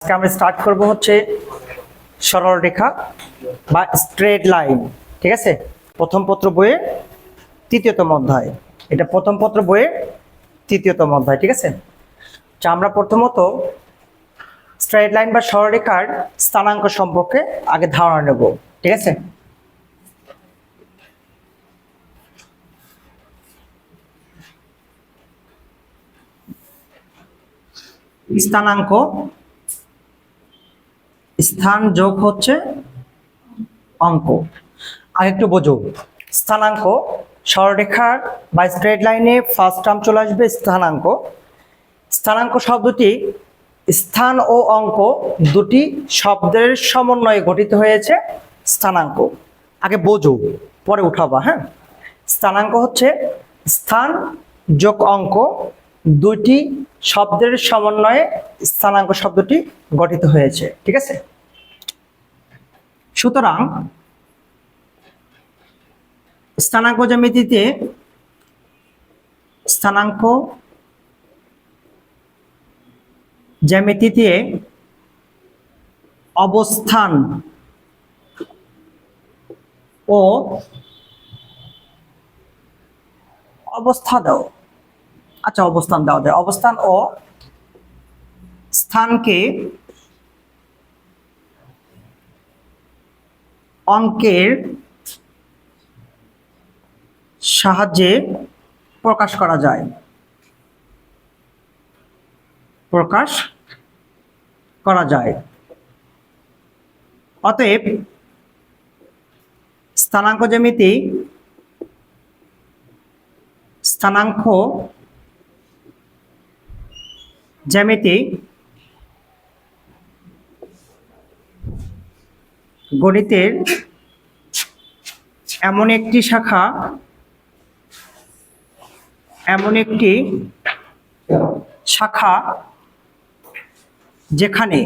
আজকে আমরা স্টার্ট করব হচ্ছে সরল রেখা বা স্ট্রেট লাইন। ঠিক আছে, প্রথম পত্র বইয়ে তৃতীয়তম অধ্যায়, এটা প্রথম পত্র বইয়ে তৃতীয়তম অধ্যায়। ঠিক আছে, আমরা প্রথমত স্ট্রেট লাইন বা সরলরেখার স্থানাঙ্ক সম্পর্কে আগে ধারণা নেব। ঠিক আছে, স্থানাঙ্ক স্থান যোগ হচ্ছে অঙ্ক। আর একটু বোঝো, স্থানাঙ্ক সরলরেখার বা স্ট্রেট লাইনে ফার্স্ট টার্ম চলে আসবে স্থানাঙ্ক। স্থানাঙ্ক শব্দটি স্থান ও অঙ্ক দুটি শব্দের সমন্বয়ে গঠিত হয়েছে স্থানাঙ্ক। আগে বোঝো, পরে উঠাবা। হ্যাঁ, স্থানাঙ্ক হচ্ছে স্থান যোগ অঙ্ক দুইটি শব্দের সমন্বয়ে স্থানাঙ্ক শব্দটি গঠিত হয়েছে। ঠিক আছে, সুতরাং স্থানাঙ্ক জ্যামিতিতে অবস্থান ও অবস্থান দেওয়া যায়। অবস্থান ও স্থানকে অঙ্কের সাহায্যে প্রকাশ করা যায়। অতএব স্থানাঙ্ক জ্যামিতি গণিতের এমন একটি শাখা যেখানে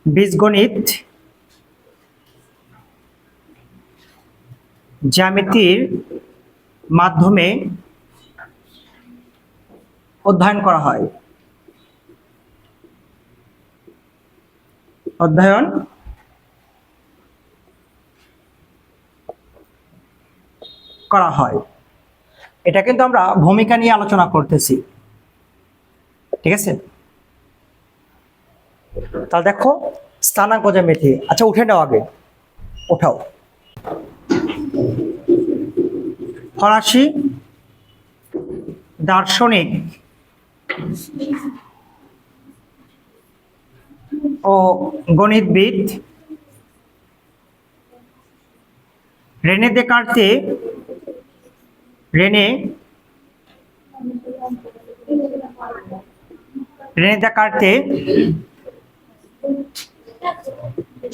বীজগণিত জ্যামিতির মাধ্যমে অধ্যয়ন করা হয়। এটা কিন্তু আমরা ভূমিকা নিয়ে আলোচনা করতেছি। ঠিক আছে, তাহলে দেখো স্থানাঙ্ক জ্যামিতি। আচ্ছা, উঠে নাও, আগে উঠাও। ফরাসি দার্শনিক ও গণিতবিদ রেনে দেকার্তে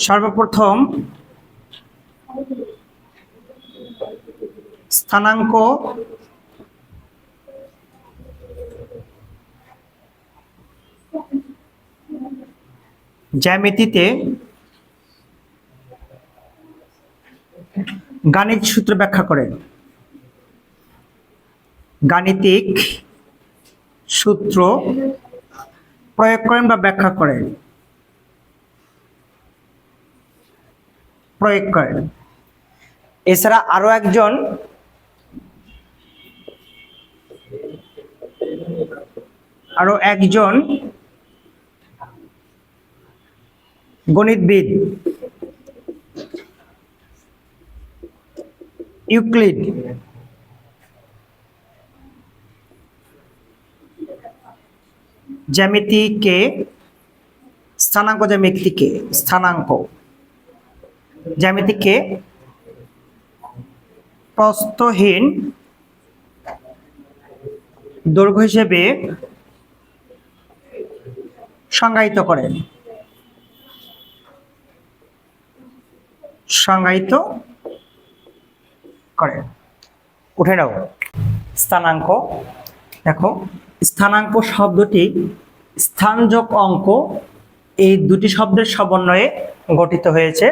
সর্বপ্রথম স্থানাঙ্ক জ্যামিতিতে গাণিতিক সূত্র ব্যাখ্যা করেন। গাণিতিক সূত্র প্রয়োগ করেন বা ব্যাখ্যা করেন। এছাড়া আরো একজন গণিতবিদ ইউক্লিড স্থানাঙ্ক জ্যামিতিকে প্রস্থহীন দৈর্ঘ্য হিসেবে সংজ্ঞায়িত করেন। উঠে নাও স্থানাঙ্ক। দেখো, স্থানাঙ্ক শব্দটি স্থান যোগ অঙ্ক এই দুটি শব্দের সমন্বয়ে গঠিত হয়েছে।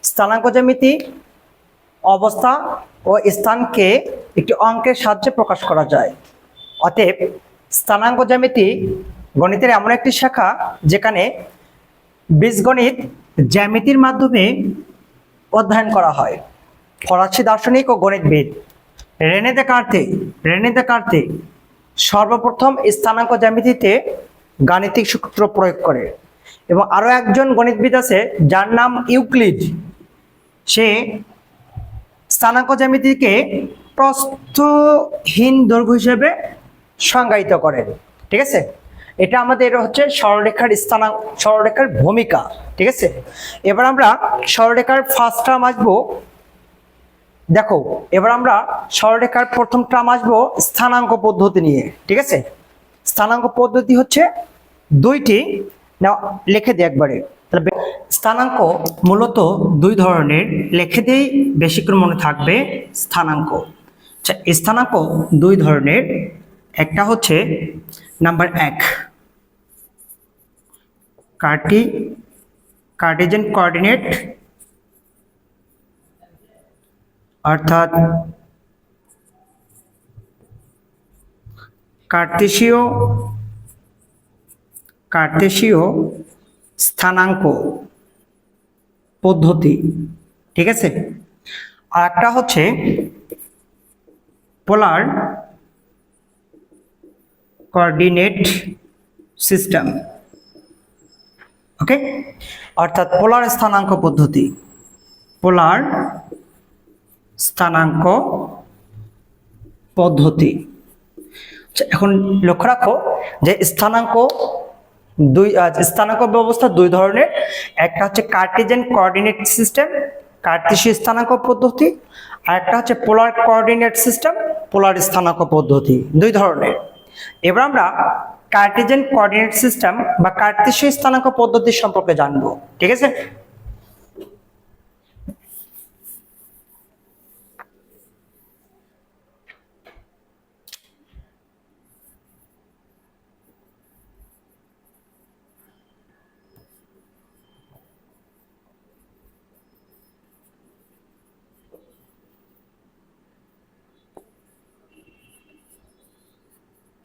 স্থানাঙ্ক জ্যামিতি অবস্থা ও স্থানকে একটি অঙ্কের সাহায্যে প্রকাশ করা যায়। অতএব স্থানাঙ্ক জ্যামিতি গণিতের এমন একটি শাখা যেখানে বীজগণিত জ্যামিতির মাধ্যমে অধ্যয়ন করা হয়। ফরাসি দার্শনিক ও গণিতবিদ রেনে দেকার্তে সর্বপ্রথম স্থানাঙ্ক জ্যামিতিতে গাণিতিক সূত্র প্রয়োগ করে, এবং আরো একজন গণিতবিদ আছে যার নাম ইউক্লিড। সে স্থানাঙ্ক জ্যামিতিকে প্রস্থহীন দৈর্ঘ্য হিসেবে সংজ্ঞায়িত করেন। ঠিক আছে, এটা আমাদের হচ্ছে সরলরেখার ভূমিকা। ঠিক আছে, এবার আমরা সরলরেখার ফার্স্ট টার্ম আসবো। দেখো, এবার আমরা সরলরেখার প্রথম টার্ম আসবো স্থানাঙ্ক পদ্ধতি নিয়ে। ঠিক আছে, স্থানাঙ্ক পদ্ধতি হচ্ছে দুইটি, না লিখে দিই একবারে। তাহলে স্থানাঙ্ক মূলত দুই ধরনের, লিখে দিই বেশি করে মনে থাকবে। স্থানাঙ্ক স্থানাঙ্ক দুই ধরনের। একটা হচ্ছে নাম্বার 1 কার্টেজিয়ান কোঅর্ডিনেট, অর্থাৎ কার্তেশীয় স্থানাঙ্ক পদ্ধতি। ঠিক আছে, আর একটা হচ্ছে পোলার কোঅর্ডিনেট সিস্টেম। ওকে, অর্থাৎ পোলার স্থানাঙ্ক পদ্ধতি। এখন লক্ষ্য রাখো যে স্থানাঙ্ক ব্যবস্থা দুই ধরনের। একটা হচ্ছে কার্টেজিয়ান কোঅর্ডিনেট সিস্টেম, কার্তেশীয় স্থানাঙ্ক পদ্ধতি, আর একটা হচ্ছে পোলার কোঅর্ডিনেট সিস্টেম, পোলার স্থানাঙ্ক পদ্ধতি। দুই ধরনের। এবার আমরা কার্টেজিয়ান কোঅর্ডিনেট সিস্টেম বা কার্তেশীয় স্থানাঙ্ক পদ্ধতি সম্পর্কে জানবো। ঠিক আছে,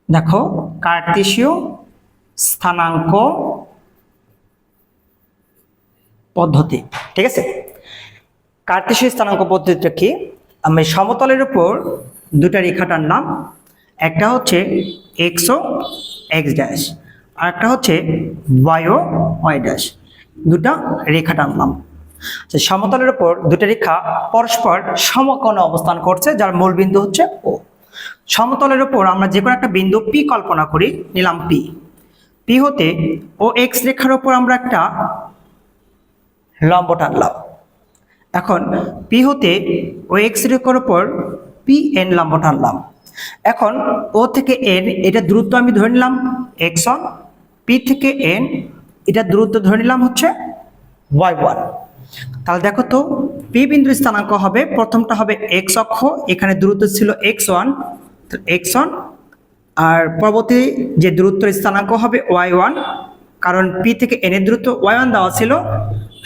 দেখো কার্তেশীয় স্থানাঙ্ক পদ্ধতি। ঠিক আছে, কার্তেশীয় স্থানাঙ্ক পদ্ধতিটা কি? আমি সমতলের উপর দুটা রেখা টানলাম, একটা হচ্ছে এক্স ও এক্স ড্যাশ, আর একটা হচ্ছে ওয়াই ও ওয়াই ড্যাশ। দুটা রেখা টানলাম। সমতলের উপর দুটা রেখা পরস্পর সমকোণে অবস্থান করছে, যার মূল বিন্দু হচ্ছে ও। সমতলের উপর আমরা যে কোনো একটা বিন্দু পি কল্পনা করি, নিলাম পি হতে ও এক্স রেখার উপর আমরা একটা লম্ব টানলাম। এখন পি হতে ও এক্স রেখার উপর পি এন লম্ব টানলাম। এখন ও থেকে এন এটা দূরত্ব আমি ধরে নিলাম x1, পি থেকে এন এটা দূরত্ব ধরে নিলাম হচ্ছে y1। তাহলে দেখো তো পি বিন্দুর স্থানাঙ্ক হবে, প্রথমটা হবে এক্স অক্ষ, এখানে দূরত্ব ছিল x1, আর পরবর্তী যে দূরত্বের স্থানাঙ্ক হবে y1, কারণ পি থেকে এন এর দূরত্ব y1 দেওয়া ছিল,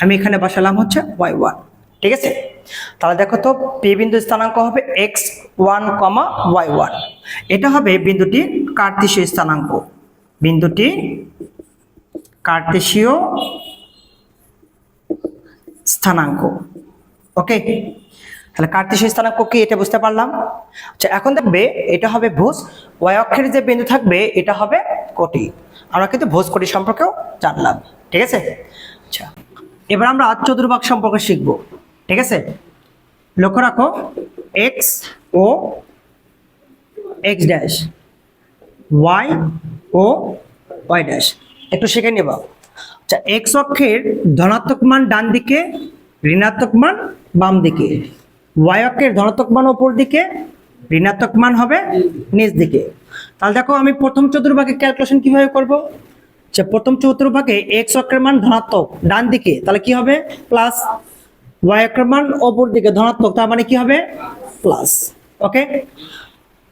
আমি এখানে বসালাম হচ্ছে y1। ঠিক আছে, তাহলে দেখো তো পি বিন্দুর স্থানাঙ্ক হবে x1, y1। এটা হবে বিন্দুটি কার্তেশীয় স্থানাঙ্ক, বিন্দুটি কার্তেশীয় স্থানাঙ্ক। ওকে, তাহলে কার্তেশীয় স্থানাঙ্ক কি এটা বুঝতে পারলাম। আচ্ছা, এখন দেখবে এটা হবে ভুজ, ওয়াই অক্ষের যে বিন্দু থাকবে এটা হবে কোটি। আমরা কিন্তু ভুজ কোটি সম্পর্কেও জানলাম। ঠিক আছে, আচ্ছা এবার আমরা চতুর্ভাগ সম্পর্কে শিখব। ঠিক আছে, লক্ষ্য রাখো এক্স ও এক্স ড্যাশ, ওয়াই ও ওয়াই ড্যাশ একটু শিখে নেব। আচ্ছা, এক্স অক্ষের ধনাত্মক মান ডান দিকে, ঋণাত্মক মান বাম দিকে। ওয়াই অক্ষের ধনাত্মক মান উপর দিকে, ঋণাত্মক মান হবে নিচ দিকে। তাহলে দেখো আমি প্রথম চতুর্ভাগে ক্যালকুলেশন কিভাবে করব। আচ্ছা, প্রথম চতুর্ভাগে এক্স অক্ষের মান ধনাত্মক ডান দিকে, তাহলে কি হবে প্লাস, ওয়াই অক্ষের মান উপর দিকে ধনাত্মক, তার মানে কি হবে প্লাস। ওকে,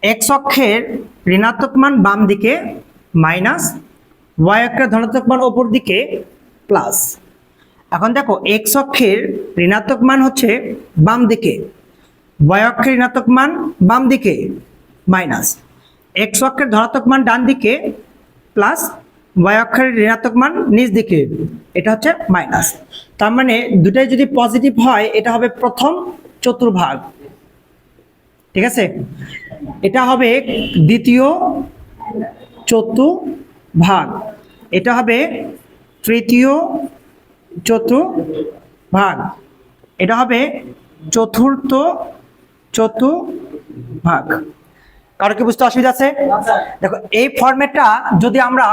এক্স অক্ষের ঋণাত্মক মান বাম দিকে মাইনাস, ওয়াই অক্ষের ধনাত্মক মান উপর দিকে প্লাস। এখন দেখো এক্স অক্ষের ঋণাত্মক মান হচ্ছে বাম দিকে, y অক্ষের ঋণাত্মক মান বাম দিকে মাইনাস, x অক্ষের ধনাত্মক মান ডান দিকে প্লাস y অক্ষের ঋণাত্মক মান নিচ দিকে, এটা হচ্ছে মাইনাস। তার মানে দুটাই যদি পজিটিভ হয় এটা হবে প্রথম চতুর্ভাগ, ঠিক আছে। এটা হবে দ্বিতীয় চতুর্ভাগ, এটা হবে তৃতীয় চতুর্ভাগ, এটা হবে চতুর্থ চতুর্ভাগ। কারো কি বুঝতে অসুবিধা আছে? দেখো এই ফরম্যাটটা যদি আমরা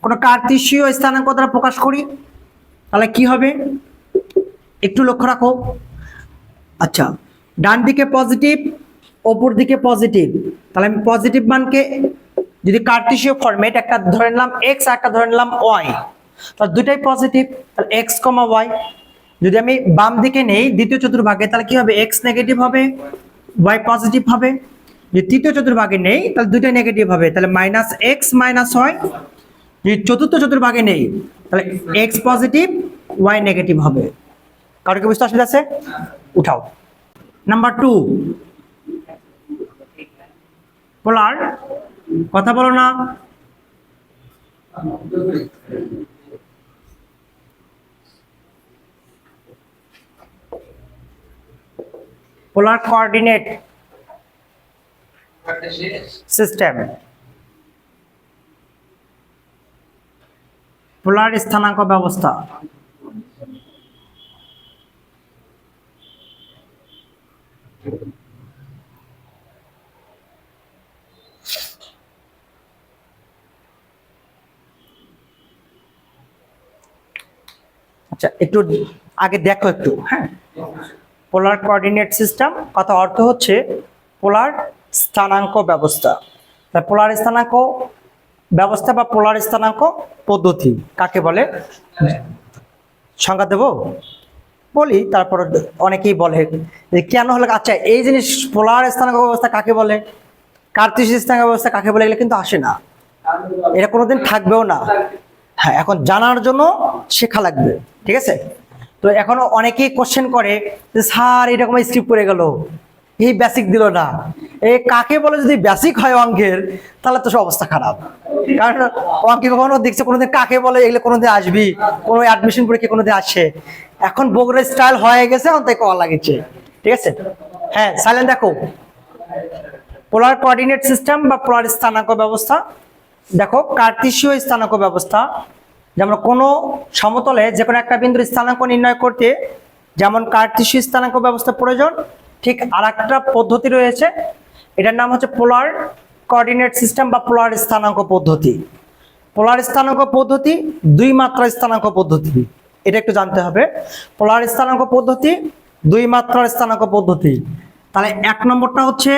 কোনো কার্তেশীয় স্থানাঙ্ক দ্বারা প্রকাশ করি তাহলে কি হবে একটু লক্ষ্য রাখো। আচ্ছা, ডান দিকে পজিটিভ, অপর দিকে পজিটিভ, তাহলে আমি পজিটিভ মানকে যদি কার্তেশীয় ফরম্যাট, একটা ধরে নিলাম এক্স আর একটা ধরে নিলাম ওয়াই, তাহলে দুটাই পজিটিভ, তাহলে এক্স কমা ওয়াই। যদি আমি বাম দিকে নেই দ্বিতীয় চতুর্ভাগে তাহলে কি হবে, এক্স নেগেটিভ হবে, ওয়াই পজিটিভ হবে। যদি তৃতীয় চতুর্ভাগে নেই তাহলে দুটাই নেগেটিভ হবে, তাহলে মাইনাস এক্স মাইনাস ওয়াই। যদি চতুর্থ চতুর্ভাগে নেই তাহলে এক্স পজিটিভ ওয়াই নেগেটিভ হবে। কারো কি বুঝতে অসুবিধা আছে? উঠাও। নাম্বার 2, পোলার, কথা বলো না। পোলার কোঅর্ডিনেট সিস্টেম, পোলার স্থানাঙ্ক ব্যবস্থা। আচ্ছা, একটু আগে দেখো একটু, হ্যাঁ। পোলার কোঅর্ডিনেট সিস্টেম কথা অর্থ হচ্ছে পোলার স্থানাঙ্ক ব্যবস্থা। পোলার স্থানাঙ্ক ব্যবস্থা বা পোলার স্থানাঙ্ক পদ্ধতি কাকে বলে সংজ্ঞা দেব বলি, তারপর অনেকেই বলে যে কেন হলো। আচ্ছা, এই জিনিস পোলার স্থানাঙ্ক ব্যবস্থা কাকে বলে, কার্তেশীয় স্থানাঙ্ক ব্যবস্থা কাকে বলে, এগুলো কিন্তু আসে না, এটা কোনোদিন থাকবেও না। হ্যাঁ, এখন জানার জন্য শেখা লাগবে, ঠিক আছে। তো এখনো অনেকেই কোশ্চেন করে যে স্যার এরকম স্কিপ করে গেল, এই বেসিক দিল না। এই কাকে বলে যদি বেসিক হয় অঙ্কের তাহলে তো সব অবস্থা খারাপ, কারণ অঙ্কে কখনো দেখছে কোনোদিন কাকে বলে এগুলো কোনোদিন আসবি, কোনো অ্যাডমিশন পরীক্ষা কোনোদিন আসে। এখন বগুড়া স্টাইল হয়ে গেছে, এখন তাই কল লাগিয়েছে, ঠিক আছে। হ্যাঁ, সাইলেন্ট দেখো, পোলার কোঅর্ডিনেট সিস্টেম বা পোলার স্থানাঙ্ক ব্যবস্থা। দেখো কার্তেশীয় স্থানাঙ্ক ব্যবস্থা, যেমন কোনো সমতলে যে কোনো একটা বিন্দুর স্থানাঙ্ক নির্ণয় করতে যেমন কার্তেশীয় স্থানাঙ্ক ব্যবস্থা প্রয়োজন, ঠিক আর একটা পদ্ধতি রয়েছে, এটার নাম হচ্ছে পোলার কোঅর্ডিনেট সিস্টেম বা পোলার স্থানাঙ্ক পদ্ধতি। পোলার স্থানাঙ্ক পদ্ধতি দুই মাত্রা স্থানাঙ্ক পদ্ধতি, এটা একটু জানতে হবে। পোলার স্থানাঙ্ক পদ্ধতি দুই মাত্রার স্থানাঙ্ক পদ্ধতি। তাহলে এক নম্বরটা হচ্ছে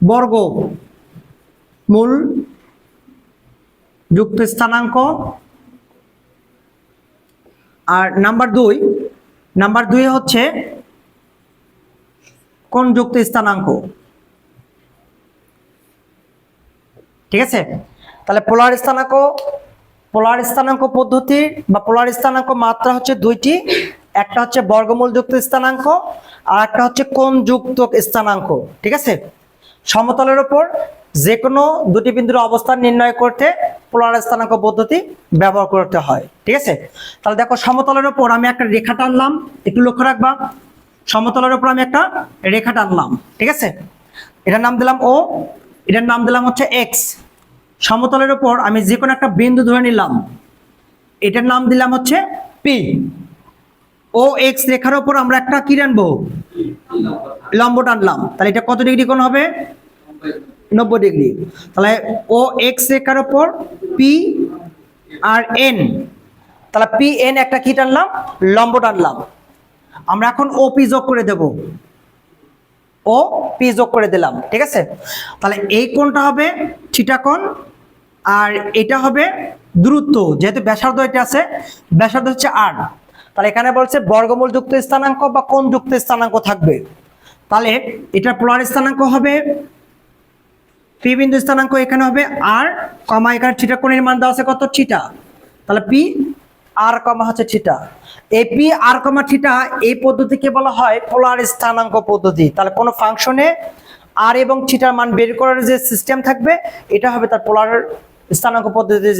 বর্গ মূল যুক্ত স্থানাঙ্ক, আর নাম্বার দুই হচ্ছে কোণ যুক্ত স্থানাঙ্ক, ঠিক আছে। তাহলে পোলার স্থানাঙ্ক পদ্ধতি বা পোলার স্থানাঙ্ক মাত্রা হচ্ছে দুইটি, একটা হচ্ছে বর্গমূল যুক্ত স্থানাঙ্ক আর একটা হচ্ছে কোণ যুক্ত স্থানাঙ্ক, ঠিক আছে। সমতলের উপর যে কোনো দুটি বিন্দুর অবস্থান নির্ণয় করতে পোলার স্থানাঙ্ক পদ্ধতি ব্যবহার করতে হয়, ঠিক আছে। তাহলে দেখো সমতলের উপর আমি একটা রেখা টানলাম, একটু লক্ষ্য রাখবা। সমতলের উপর আমি একটা রেখা টানলাম, ঠিক আছে। এটার নাম দিলাম ও, এটার নাম দিলাম হচ্ছে এক্স। সমতলের উপর আমি যে কোনো একটা বিন্দু ধরে নিলাম, এটার নাম দিলাম হচ্ছে পি। ও এক্স রেখার উপর আমরা একটা কি টানবো, লম্ব টানলাম, তাহলে এটা কত ডিগ্রি কোণ হবে, 90 ডিগ্রি। তাহলে ও এক্স রেখার উপর পি আর এন, তাহলে পি এন একটা কি টানলাম, লম্ব টানলাম। আমরা এখন ও পি যোগ করে দেব, ও পি যোগ করে দিলাম, ঠিক আছে। তাহলে এই কোণটা হবে থিটা কোণ আর এটা হবে দূরত্ব, যেহেতু ব্যাসার্ধ এটা আছে, ব্যাসার্ধ হচ্ছে আর। তাহলে এখানে বলছে বর্গমূল যুক্ত স্থানাঙ্ক বা কোণ যুক্ত স্থানাঙ্ক থাকবে। তাহলে এটা পোলার স্থানাঙ্ক হবে পি বিন্দু স্থানাঙ্ক এখানে হবে আর কমা, এখানে থিটা কোণের মান দেওয়া আছে কত, থিটা। তাহলে পি আর কমা হচ্ছে থিটা। এপি আর কমা থিটা এই পদ্ধতিকে বলা হয় পোলার স্থানাঙ্ক পদ্ধতি। তাহলে কোনো ফাংশনে আর এবং থিটার মান বের করার যে সিস্টেম থাকবে এটা হবে তার পোলার স্থানাঙ্ক পদ্ধতি।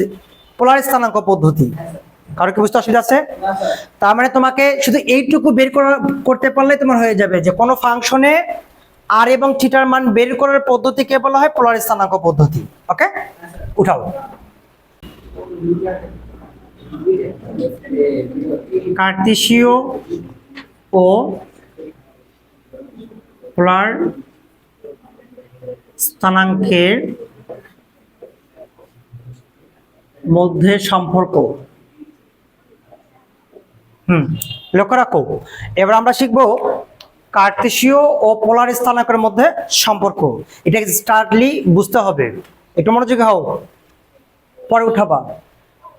পোলার স্থানাঙ্ক পদ্ধতি কারো কি বুঝতে অসুবিধা আছে? তার মানে তোমাকে শুধু এইটুকু বের করতে পারলে তোমার হয়ে যাবে যে কোনো ফাংশনে আর এবং থিটার মান বের করার পদ্ধতিকে বলা হয় পোলার স্থানাঙ্ক পদ্ধতি। ওকে, উঠাও। কার্তেশীয় ও পোলার স্থানাঙ্কের মধ্যে সম্পর্ক। লক্ষ্য রাখো, এবার আমরা শিখবো কার্তেশীয় ও পোলার স্থানাঙ্কের মধ্যে সম্পর্ক। এটা স্টার্টলি বুঝতে হবে, একটু মনোযোগী হও, পরে উঠাবা।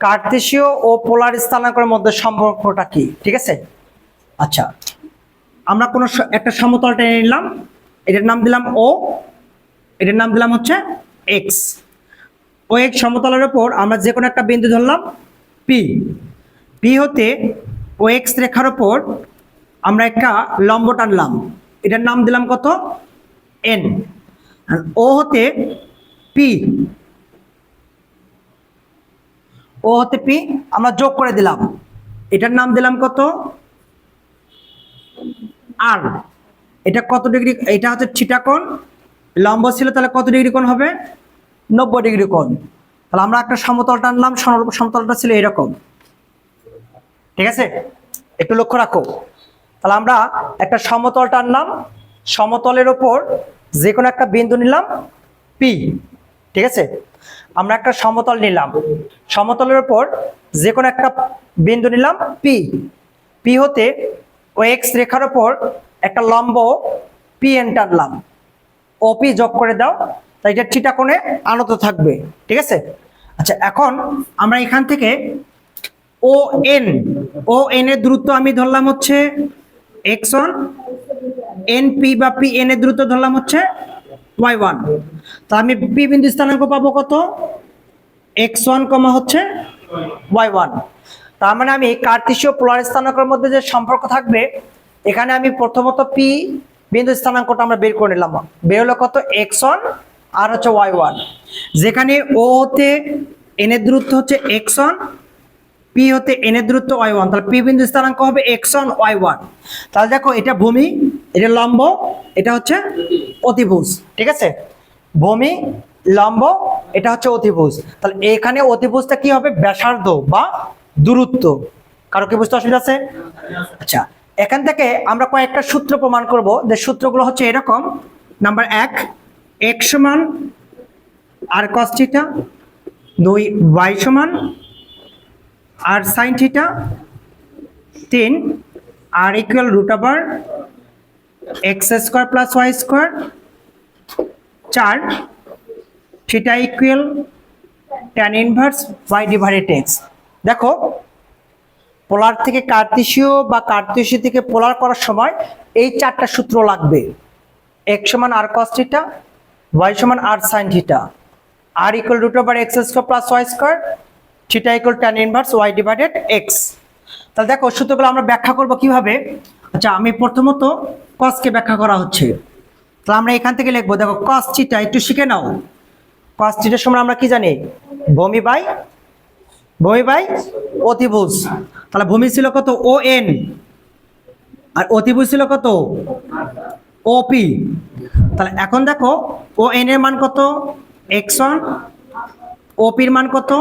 কার্তেশীয় ও পোলার স্থানাঙ্কের মধ্যে সম্পর্কটা কি? ঠিক আছে, আচ্ছা আমরা কোনো একটা সমতল টেনে নিলাম, এটার নাম দিলাম ও, এটার নাম দিলাম হচ্ছে এক্স। ও এক্স সমতলের উপর আমরা যে কোনো একটা বিন্দু ধরলাম পি। পি হতে ও এক্স রেখার উপর আমরা একটা লম্ব টানলাম, এটার নাম দিলাম কত? এন। ও হতে পি, ও হতে পি আমরা যোগ করে দিলাম, এটার নাম দিলাম কত? আর। এটা কত ডিগ্রি? এটা হচ্ছে থিটা কোণ, লম্ব ছিল তাহলে কত ডিগ্রি কোণ হবে? 90 ডিগ্রি কোণ। তাহলে আমরা একটা সমতল টানলাম, সমতলটা ছিল এরকম। ঠিক আছে, একটু লক্ষ্য রাখো। তাহলে আমরা একটা সমতল টানলাম, সমতলের ওপর যে কোনো একটা বিন্দু নিলাম পি। ঠিক আছে, আমরা একটা সমতল নিলাম, সমতলের ওপর যে কোনো একটা বিন্দু নিলাম পি। পি হতে ও এক্স রেখার ওপর একটা লম্ব পি এন টানলাম, ওপি যোগ করে দাও, তাই এটা থিটা কোণে আনত থাকবে। ঠিক আছে, আচ্ছা এখন আমরা এখান থেকে ও এন, ও এন এর দূরত্ব আমি ধরলাম হচ্ছে x1, এন পি বা পি এন এর দূরত্ব ধরলাম হচ্ছে y1। তা আমি পি বিন্দু স্থানাঙ্ক পাবো কত? x1 হচ্ছে y1। তার মানে আমি কার্তেশীয় পোলার স্থানাঙ্কের মধ্যে যে সম্পর্ক থাকবে এখানে আমি প্রথমত পি বিন্দু স্থানাঙ্কটা আমরা বের করে নিলাম, বের হলো কত? x1 আর হচ্ছে y1। যেখানে ও হতে এন এর দূরত্ব হচ্ছে x1, পি হতে এন এর দূরত্ব y1, তাহলে পি বিন্দু স্থানাঙ্ক হবে x1 y1। তাহলে দেখো এটা ভূমি, এটা লম্ব, এটা হচ্ছে অতিভুজ। ঠিক আছে, ভূমি, লম্ব, এটা হচ্ছে অতিভুজ। তাহলে এখানে অতিভুজটা কি হবে? ব্যাসার্ধ বা দূরত্ব। কারো কি বুঝতে অসুবিধা আছে? আচ্ছা, এখান থেকে আমরা কয়েকটা সূত্র প্রমাণ করব, যে সূত্রগুলো হচ্ছে এরকম। নাম্বার 1, x সমান আর cos থিটা, 2 y সমান আর sin theta, 3 r equal √x² plus y square, 4 theta equal tan inverse y divided x। দেখো, পোলার থেকে কার্তেশীয় বা কার্তেশীয় থেকে পোলার করার সময় এই চারটা সূত্র লাগবে। x সমান আর cos থিটা, y সমান আর sin theta, r equal √x² plus y square, theta equal tan inverse y divided x। তাহলে দেখো সূত্রগুলো আমরা ব্যাখ্যা করব কিভাবে। আচ্ছা, আমি প্রথমত cos কে ব্যাখ্যা করা হচ্ছে, তাহলে আমরা এখান থেকে লিখবো। দেখো cos থিটা একটু শিখে নাও। cos থিটার সময় আমরা কি জানি? ভূমি বাই অতিভুজ। তাহলে ভূমি ছিল কত? ও এন, আর অতিভুজ ছিল কত? ওপি। তাহলে এখন দেখো ও এন এর মান কত? x1, ওপির মান কত?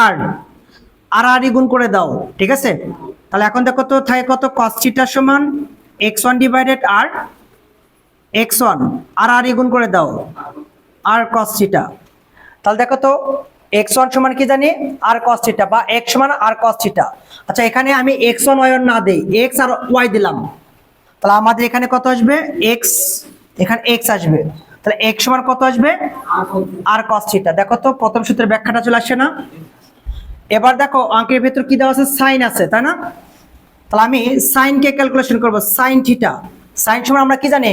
আর আর গুণ করে দাও। ঠিক আছে, তাহলে এখন দেখো তো থাকে কত? cos থিটা সমান x1 ডিভাইডেড আর x1, আর গুণ করে দাও, আর cos থিটা। তাহলে দেখো তো x1 সমান কি জানি? আর cos থিটা, বা x সমান আর cos থিটা। আচ্ছা, এখানে আমি x1 y1 না দেই, x আর y দিলাম, তাহলে আমাদের এখানে কত আসবে? x, এখানে x আসবে, তাহলে x সমান কত আসবে? আর cos থিটা। দেখো তো প্রথম সূত্রের ব্যাখ্যাটা চলে আসছে না? এবার দেখো অঙ্কের ভেতর কি দেওয়া আছে? সাইন আছে, তাই না? তাহলে আমি সাইন কে ক্যালকুলেশন করব, সাইন থিটা। সাইন সমান আমরা কি জানি?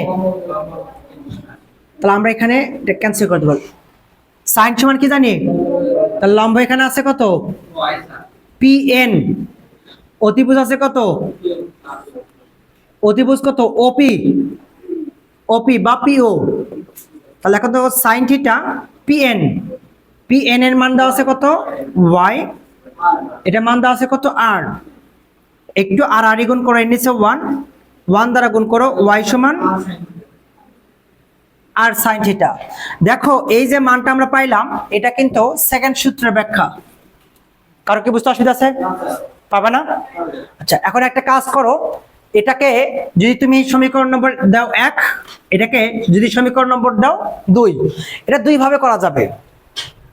তাহলে আমরা এখানে ক্যান্সেল করে দেব। সাইন সমান কি জানি? তাহলে লম্ব এখানে আছে কত? pn, অতিভুজ আছে কত? অতিভুজ কত? ওপি, ওপি বা পিও। তাহলে এখন তো সাইন থিটা পিএন, পিএন এর মান দেওয়া আছে কত? ওয়াই, এটা মান দেওয়া আছে কত? আর। একটু আর আর গুণ করো, এর নিচে ওয়ান, ওয়ান দ্বারা গুণ করো, ওয়াই সমান আর সাইন থিটা। দেখো এই যে মানটা আমরা পাইলাম, এটা কিন্তু সেকেন্ড সূত্রের ব্যাখ্যা। কারো কি বুঝতে অসুবিধা আছে? পাবে না? আচ্ছা, এখন একটা কাজ করো, এটাকে যদি তুমি সমীকরণ নম্বর দাও 1, এটাকে যদি সমীকরণ নম্বর দাও 2, এটা দুই ভাবে করা যাবে।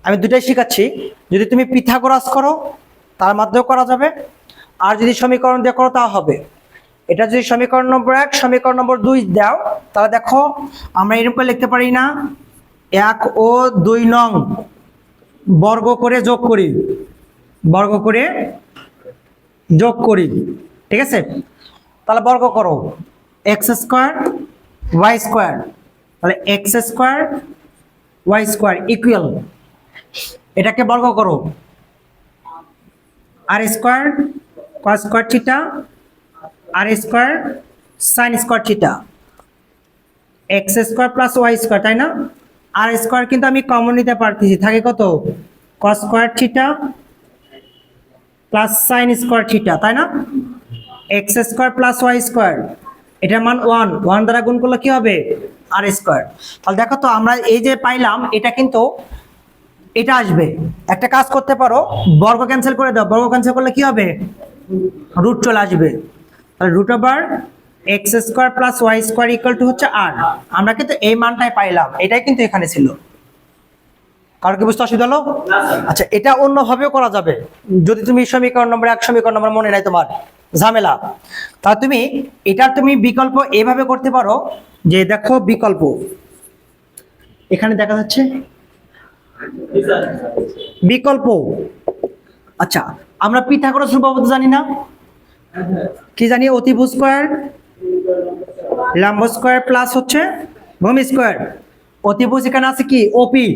আমি দুটাই শিখাচ্ছি। যদি তুমি পিথাগোরাস করো তার মাধ্যমেও করা যাবে, আর যদি সমীকরণ দিয়ে করো তা হবে। এটা যদি সমীকরণ নম্বর 1 সমীকরণ নম্বর 2 দাও, তাহলে দেখো আমরা এরকম করে লিখতে পারি না, 1 ও 2 নং বর্গ করে যোগ করি, বর্গ করে যোগ করি, ঠিক আছে? তাহলে বর্গ করো, এক্স স্কোয়ার ওয়াই স্কোয়ার, তাহলে x square y square equal, এটাকে বর্গ করো, আর স্কোয়ার কস স্কোয়ার থিটা আর square sine square theta, x square plus Y square, তাই না? আর স্কোয়ার কিন্তু আমি কমন নিতে পারতেছি, থাকে কত? Cos square theta plus sine square theta, তাই না? X square plus Y square, এটার মান 1, 1 দ্বারা গুণ করলে কি হবে? R square. তাহলে দেখো তো আমরা এই যে পাইলাম, এটা কিন্তু এটা আসবে। একটা কাজ করতে পারো, বর্গ ক্যান্সেল করে দাও, বর্গ ক্যান্সেল করলে কি হবে? রুট চলে আসবে। তাহলে root over x square plus Y square equal to হচ্ছে আর। আমরা কিন্তু এই মানটাই পাইলাম, এটাই কিন্তু এখানে ছিল। কারো কি বুঝতে অসুবিধা হলো? আচ্ছা, এটা অন্যভাবেও করা যাবে। যদি তুমি সমীকরণ নম্বর 1 সমীকরণ নম্বর মনে নাই তোমার, ঝামেলা, তা তুমি এটার তুমি বিকল্প এভাবে করতে পারো যে দেখো বিকল্প এখানে দেখা যাচ্ছে বিকল্প। আচ্ছা, আমরা পিথাগোরাস উপপাদ্য জানি না? কি জানি? অতিভুজ স্কয়ার লম্ব স্কয়ার প্লাস হচ্ছে ভূমি স্কয়ার। অতিভুজ এখানে আছে কি? ওপি,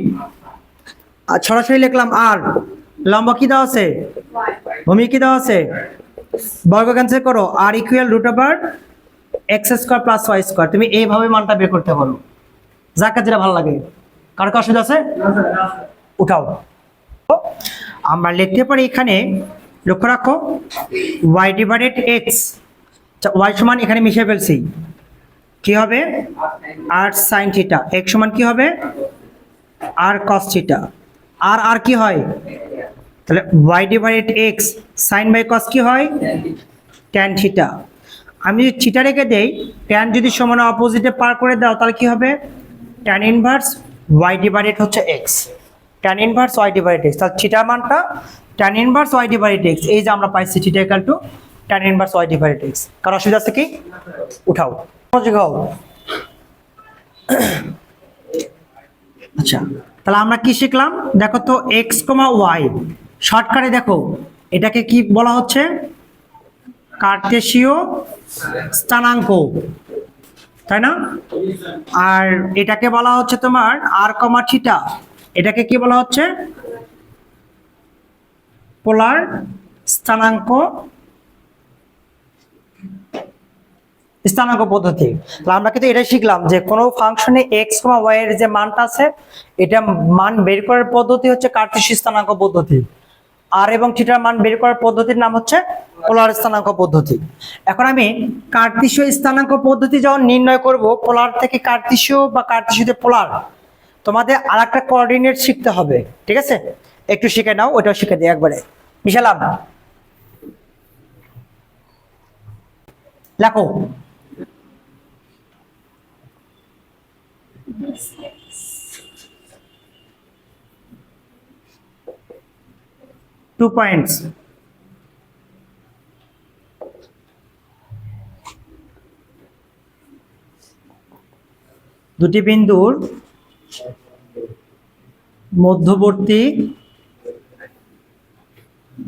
আর সরাসরি লিখলাম আর। লম্ব কি দেওয়া আছে? ভূমি কি দেওয়া আছে? বর্গ ক্যান্সেল করো, আর equal root over x square plus Y square. তুমি এইভাবে মানটা বের করতে পারো, যার কাছে যেটা ভালো লাগে। কার কাছে অসুবিধা আছে? উঠাও। আমরা লিখতে পারি এখানে, লক্ষ্য রাখো, ওয়াই ডিভাইডেড এক্স, ওয়াই সমান এখানে মিশিয়ে ফেলছি, কি হবে? আর সাইন থিটা, এক্স সমান কি হবে? আর কস থিটা, আর আর কি হয়? তাহলে Y divided X sine by cos কি হয়? Tan theta. আমি যদি থিটা রেখে দেই, ট্যান যদি সমান অপোজিটে পার করে দাও, তাহলে কি হবে? ট্যান ইনভার্স ওয়াই ডিভাইডেড হচ্ছে X, tan inverse Y divided X. তাহলে থিটার মানটা tan inverse Y divided X, এই যে আমরা পাইছি theta equal to tan inverse Y divided X. কারণ অসুবিধা আছে কি? উঠাও, মনোযোগ হও। আচ্ছা, তাহলে আমরা কি শিখলাম দেখো তো, এক্স কমা ওয়াই শর্টকাটে দেখো এটাকে কি বলা হচ্ছে? কার্টেসীয় স্থানাঙ্ক, তাই না? আর এটাকে বলা হচ্ছে তোমার আর কমা থিটা, এটাকে কি বলা হচ্ছে? পোলার স্থানাঙ্ক, স্থানাঙ্ক পদ্ধতি। তাহলে আমরা কিন্তু এটাই শিখলাম যে কোনো ফাংশনে এক্স কমা ওয়াই এর যে মানটা আছে, এটা মান বের করার পদ্ধতি হচ্ছে কার্টেসীয় স্থানাঙ্ক পদ্ধতি। আর এবং থিটার মান বের করার পদ্ধতির নাম হচ্ছে পোলার স্থানাঙ্ক পদ্ধতি। এখন আমি কার্টেসীয় স্থানাঙ্ক পদ্ধতি যখন নির্ণয় করব, পোলার থেকে কার্টেসীয় বা কার্টেসীয়তে পোলার, তোমাদের আর একটা কোঅর্ডিনেট শিখতে হবে, ঠিক আছে? একটু শিখে নাও, ওইটাও শিখে দিই একবারে। মিশালাম, লেখো। টু পয়েন্টস, দুটি বিন্দুর মধ্যবর্তী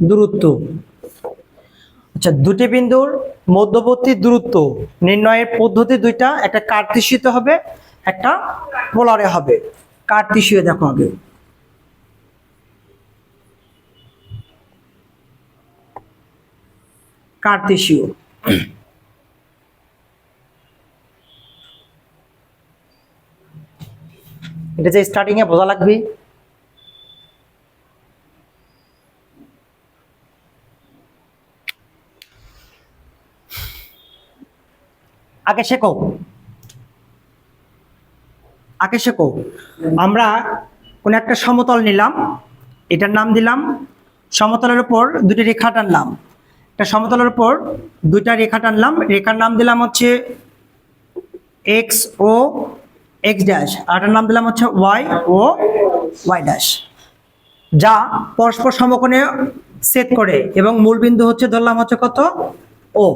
দূরত্ব। আচ্ছা, দুটি বিন্দুর মধ্যবর্তী দূরত্ব নির্ণয়ের পদ্ধতি দুইটা, একটা কার্টেসীয়তে হবে, একটা পোলারে হবে। কার্টেসীয় দেখো আগে, কার্তেশীয়। এটা যে স্টার্টিং এ বোঝা লাগবে। আগে শেখো, আমরা কোন একটা সমতল নিলাম, এটার নাম দিলাম, সমতলের উপর দুটি রেখা টানলাম, একটা সমতলের উপর দুইটা রেখা টানলাম, রেখার নাম দিলাম হচ্ছে এক্স ও এক্স ড্যাশ, আর এটার নাম দিলাম হচ্ছে ওয়াই ও ওয়াই ড্যাশ, যা পরস্পর সমকোণে ছেদ করে এবং মূলবিন্দু হচ্ছে ধরলাম হচ্ছে কত, ও।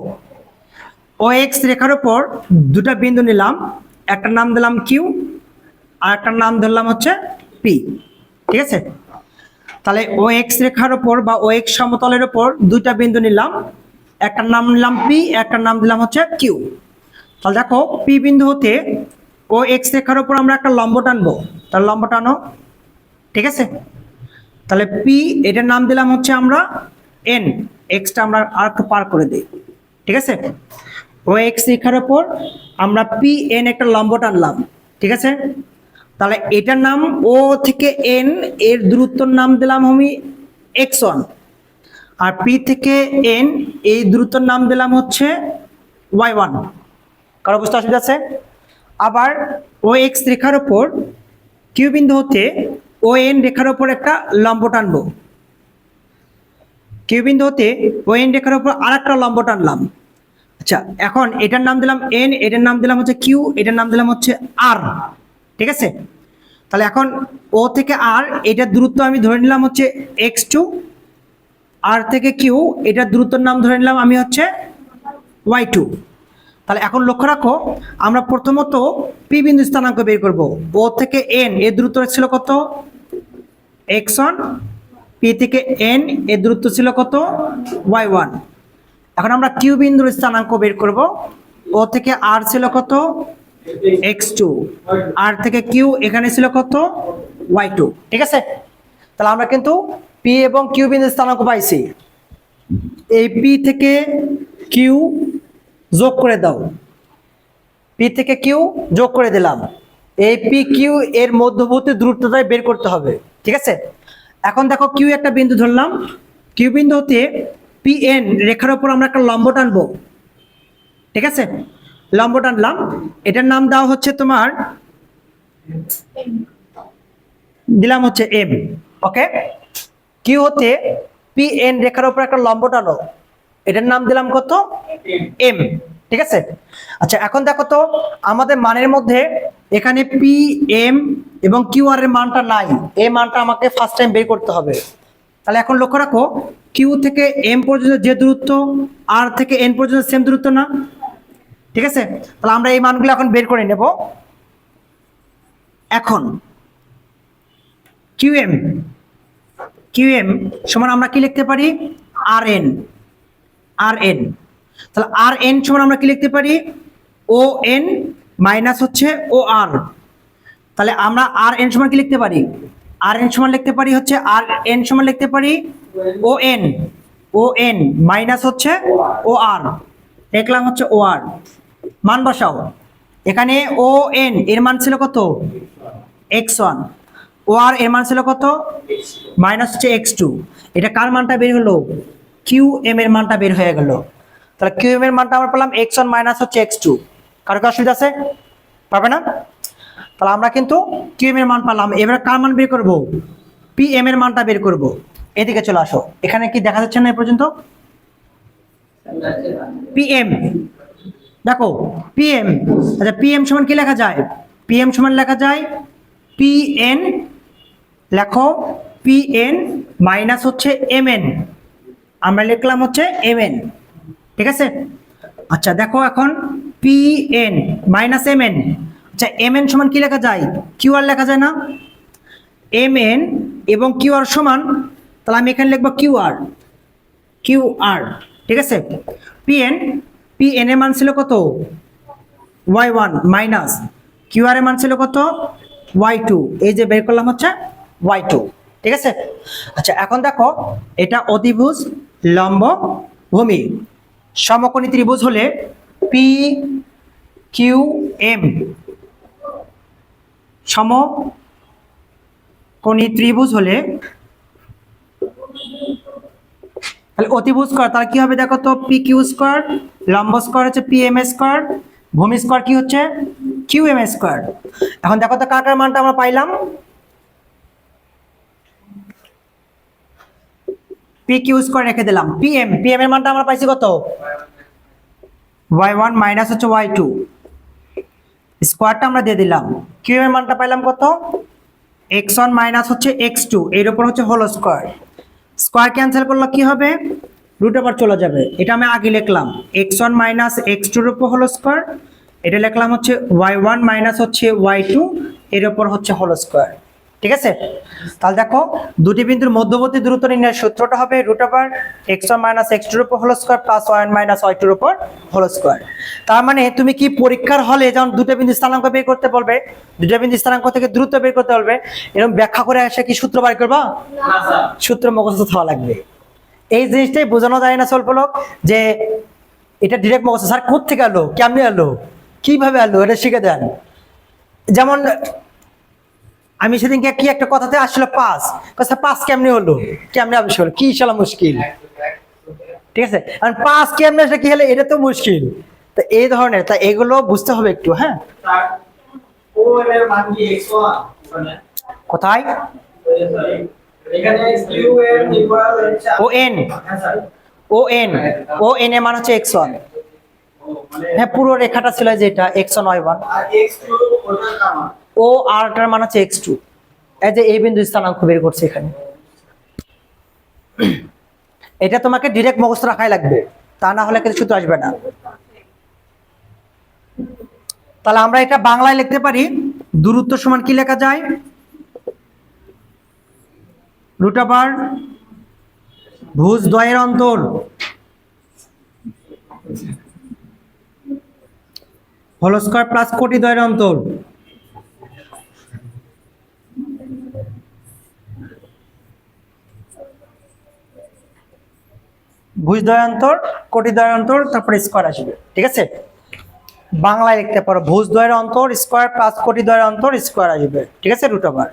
ও এক্স রেখার উপর দুটা বিন্দু নিলাম, একটার নাম দিলাম কিউ আর একটার নাম ধরলাম হচ্ছে পি। ঠিক আছে, তাহলে ও এক্স রেখার উপর বা ও এক্স সমতলের উপর দুইটা বিন্দু নিলাম, একটার নাম নিলাম পি, একটার নাম দিলাম হচ্ছে কিউ। তাহলে দেখো পি বিন্দু হতে ও এক্স রেখার উপর আমরা একটা লম্ব টানবো, তাহলে লম্ব টানো। ঠিক আছে, তাহলে পি এটার নাম দিলাম হচ্ছে আমরা এন, এক্সটা আমরা আর একটু পার করে দিই। ঠিক আছে, ও এক্স রেখার উপর আমরা পি এন একটা লম্ব টানলাম। ঠিক আছে, তাহলে এটার নাম ও থেকে এন এর দূরত্বর নাম দিলাম আমি x1, আর পি থেকে এন এই দূরত্বর নাম দিলাম হচ্ছে y1। কারো বুঝতে অসুবিধা আছে? আবার ও এক্স রেখার উপর কিউ বিন্দু হতে ও এন রেখার উপর একটা লম্ব টানবো, কিউ বিন্দু হতে ও এন রেখার উপর আর একটা লম্ব টানলাম। আচ্ছা, এখন এটার নাম দিলাম এন, এটার নাম দিলাম হচ্ছে কিউ, এটার নাম দিলাম হচ্ছে আর। ঠিক আছে, তাহলে এখন ও থেকে আর এটার দূরত্ব আমি ধরে নিলাম হচ্ছে x2, আর থেকে কিউ এটার দূরত্বের নাম ধরে নিলাম আমি হচ্ছে y2। তাহলে এখন লক্ষ্য রাখো, আমরা প্রথমত পি বিন্দু স্থানাঙ্ক বের করব। ও থেকে এন এর দূরত্ব ছিল কত, x1, পি থেকে এন এর দূরত্ব ছিল কত, y1। এখন আমরা কিউ বিন্দুর স্থানাঙ্ক বের করব। ও থেকে আর ছিল কত, x2, আর থেকে কিউ এখানে ছিল কত, y2। ঠিক আছে, তাহলে আমরা কিন্তু পি এবং কিউ বিন্দুর স্থানাঙ্ক পাইছি। এই পি থেকে কিউ যোগ করে দাও, পি থেকে কিউ যোগ করে দিলাম, এই পি কিউ এর মধ্যবর্তী দূরত্বটাই বের করতে হবে। ঠিক আছে, এখন দেখো কিউ একটা বিন্দু ধরলাম, কিউ বিন্দু হতে পি এন রেখার উপর আমরা একটা লম্ব টানবো। ঠিক আছে, লম্ব টানলাম, এটার নাম দেওয়া হচ্ছে তোমার দিলাম হচ্ছে এম। ওকে, কিউ হতে পি এন রেখার উপর একটা লম্ব টানো, এটার নাম দিলাম কত, এম। ঠিক আছে, আচ্ছা এখন দেখো তো আমাদের মানের মধ্যে এখানে পি এম এবং কিউ আর এর মানটা নাই, এই মানটা আমাকে ফার্স্ট টাইম বের করতে হবে। তাহলে এখন লক্ষ্য রাখো, কিউ থেকে এম পর্যন্ত যে দূরত্ব আর থেকে এন পর্যন্ত সেম দূরত্ব না। ঠিক আছে, তাহলে আমরা এই মানগুলো এখন বের করে নেব। এখন কিউএম, কিউএম সমান আমরা কি লিখতে পারি, আর এন, আর এন। তাহলে আর এন সমান আমরা কি লিখতে পারি, ও এন মাইনাস হচ্ছে ও আর। তাহলে আমরা আর এন সমান কি লিখতে পারি, আর এন সমান লিখতে পারি হচ্ছে আর এন সমান লিখতে পারি O N, O N minus হচ্ছে ও আর, দেখলাম হচ্ছে ও আর। মান বসাও, এখানে ও এন এর মান ছিল কত, x1, ও আর এর মান ছিল কত, মাইনাস হচ্ছে x2। এটা কার মানটা বের হলো, কিউ এম এর মানটা বের হয়ে গেল। তাহলে কিউ এম এর মানটা আমরা পেলাম x1 মাইনাস হচ্ছে x2। কারো কি অসুবিধা আছে, পাবে না? তাহলে আমরা কিন্তু কিউ এম এর মান পেলাম। এবারে কার মান বের করব, পি এম এর মানটা বের করব। এদিকে চলে আসো, এখানে কি দেখা যাচ্ছে না এ পর্যন্ত, পি এম দেখো, পি এম। আচ্ছা, পি এম সমান কি লেখা যায়, পি এম সমান লেখা যায় পি এন, লেখো পি এন মাইনাস হচ্ছে এম এন, আমরা লিখলাম হচ্ছে এম এন। ঠিক আছে, আচ্ছা দেখো এখন P N minus M N. আচ্ছা, এম এন সমান কি লেখা যায়, কিউ আর লেখা যায় না, এম এন এবং কিউ আর সমান, তাহলে আমি এখানে লিখবো কিউ আর, কিউ আর। ঠিক আছে, পি এন, পি এন এর মান ছিল কত, y1 মাইনাস কিউ আর এর মান ছিল কত, y2, এই যে বের করলাম হচ্ছে y2। ঠিক আছে, আচ্ছা এখন দেখো এটা অতিভুজ লম্ব ভূমি, সমকোণী ত্রিভুজ হলে পি কিউ এম, সমকোণী ত্রিভুজ হলে তাহলে অতিভুজ স্কয়ার তাহলে কি হবে দেখো তো, পি কিউ স্কয়ার, লম্ব স্কয়ার হচ্ছে পি এম স্কয়ার, ভূমি স্কয়ার কি হচ্ছে কিউ এম স্কয়ার। এখন দেখো তো কার কার মানটা আমরা পাইলাম, পি কিউ স্কয়ার রেখে দিলাম, পি এম এর মানটা আমরা পাইছি কত, y1 মাইনাস হচ্ছে y2, স্কয়ারটা আমরা দিয়ে দিলাম, কিউ এর মানটা পাইলাম কত, x1 মাইনাস হচ্ছে x2, এর উপর হচ্ছে হোল স্কয়ার, স্কয়ার ক্যান্সেল করলে কি হবে, রুট ওভার চলে যাবে, এটা আমি আগে লিখলাম x1 মাইনাস x2 এর উপর হোল স্কয়ার, এটা লিখলাম হচ্ছে y1 মাইনাস হচ্ছে y2 এর উপর হচ্ছে হোল স্কয়ার। ঠিক আছে, তাহলে দেখো দুটি বিন্দুর মধ্যবর্তী দূরত্ব নির্ণয়ের সূত্রটা হবে root over x1 minus x2 এর উপর whole square plus y1 minus y2 এর উপর হোল স্কয়ার। তার মানে তুমি কি পরীক্ষার হলে যখন দুটো বিন্দু স্থানাঙ্ক বের করতে বলবে, দুটো বিন্দু স্থানাঙ্ক থেকে দূরত্ব বের করতে বলবে, এরকম ব্যাখ্যা করে এসে কি সূত্র বার করবা, সূত্র মুখস্থ থাকা লাগবে। এই জিনিসটাই বোঝানো যায় না স্বল্প লোক, যে এটা ডিরেক্ট মুখস্থ, স্যার কোত্থেকে এলো, কেমনে এলো, কিভাবে এলো, এটা শিখে দেন। যেমন আমি সেদিনকে কি একটা কথাতে আসলো পাস, পাস কেমনে হলো, কেমনে আবিষ্কার হলো, কি শালা মুশকিল। ঠিক আছে, আর পাস কেমনে আসলে কি হলো, এটা তো মুশকিল। তো এই ধরনের, তা এগুলো বুঝতে হবে একটু। হ্যাঁ, কোথায় O N, O N, O N এর মান হচ্ছে x1, হ্যাঁ পুরো রেখাটা ছিল যেটা x1 y1, ও আর টার মান হচ্ছে x2, এই যে এই বিন্দু স্থানাঙ্ক বের করছে এখানে, এটা তোমাকে ডাইরেক্ট মুখস্থ রাখাই লাগবে, তা না হলে কিন্তু সূত্র আসবে না। তাহলে আমরা এটা বাংলায় লিখতে পারি, দূরত্ব সমান কি লেখা যায়, রুট ওভার ভুজ দ্বয়ের অন্তর হোল স্কয়ার প্লাস কোটি দ্বয়ের অন্তর, ভুজ দ্বয়ান্তর, কোটি দ্বয়ান্তর, তারপরে স্কয়ার আসবে। ঠিক আছে, বাংলায় লিখতে পারো ভুজ দ্বয়ের অন্তর স্কয়ার প্লাস কোটি দ্বয়ের অন্তর স্কয়ার আসবে। ঠিক আছে, রুট ওভার।